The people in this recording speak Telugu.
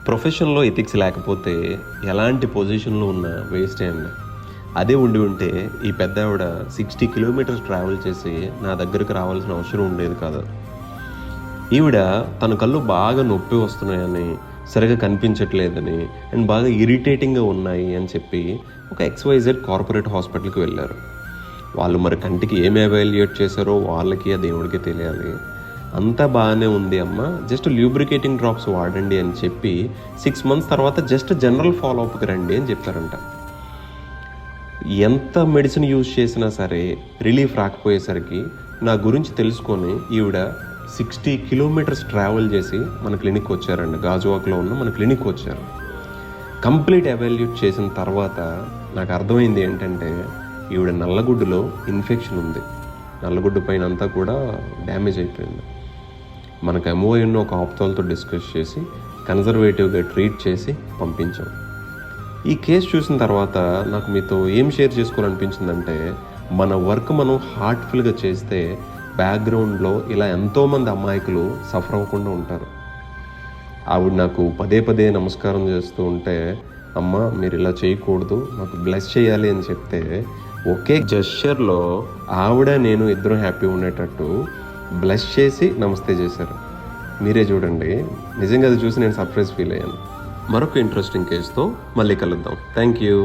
ప్రొఫెషన్లో ఎథిక్స్ లేకపోతే ఎలాంటి పొజిషన్లో ఉన్నా వేస్టే అండి. అదే ఉంటే ఈ పెద్ద ఆవిడ 60 కిలోమీటర్స్ ట్రావెల్ చేసి నా దగ్గరకు రావాల్సిన అవసరం ఉండేది కాదు. ఈవిడ తన కళ్ళు బాగా నొప్పి వస్తున్నాయని, సరిగా కనిపించట్లేదని అండ్ బాగా ఇరిటేటింగ్గా ఉన్నాయి అని చెప్పి ఒక XYZ కార్పొరేట్ హాస్పిటల్కి వెళ్ళారు. వాళ్ళు మరి కంటికి ఏమి ఎవాల్యుయేట్ చేశారో వాళ్ళకి ఆ దేవుడికి తెలియాలి. అంతా బాగానే ఉంది అమ్మ, జస్ట్ ల్యూబ్రికేటింగ్ డ్రాప్స్ వాడండి అని చెప్పి 6 months తర్వాత జస్ట్ జనరల్ ఫాలోఅప్కి రండి అని చెప్పారంట. ఎంత మెడిసిన్ యూజ్ చేసినా సరే రిలీఫ్ రాకపోయేసరికి నా గురించి తెలుసుకొని ఈవిడ 60 కిలోమీటర్స్ ట్రావెల్ చేసి మన క్లినిక్ వచ్చారండి. గాజువాక్లో ఉన్న మన క్లినిక్ వచ్చారు. కంప్లీట్ ఎవాల్యూట్ చేసిన తర్వాత నాకు అర్థమైంది ఏంటంటే ఈవిడ నల్లగుడ్డులో ఇన్ఫెక్షన్ ఉంది. నల్లగుడ్డు పైన అంతా కూడా డ్యామేజ్ అయిపోయింది. మనకు MON ఒక ఆప్తాలతో డిస్కస్ చేసి కన్జర్వేటివ్గా ట్రీట్ చేసి పంపించాం. ఈ కేసు చూసిన తర్వాత నాకు మీతో ఏం షేర్ చేసుకోవాలనిపించిందంటే, మన వర్క్ మనం హార్ట్ఫుల్గా చేస్తే బ్యాక్గ్రౌండ్లో ఇలా ఎంతోమంది అమాయకులు సఫర్ అవ్వకుండా ఉంటారు. ఆవిడ నాకు పదే నమస్కారం చేస్తూ ఉంటే, అమ్మ మీరు ఇలా చేయకూడదు, నాకు బ్లెస్ చేయాలి అని చెప్తే ఒకే జెస్చర్లో ఆవిడ నేను ఇద్దరం హ్యాపీ ఉండేటట్టు బ్లెస్ చేసి నమస్తే చేశారు. మీరే చూడండి, నిజంగా అది చూసి నేను సర్ప్రైజ్ ఫీల్ అయ్యాను. మరొక ఇంట్రెస్టింగ్ కేసుతో మళ్ళీ కలుద్దాం. Thank you.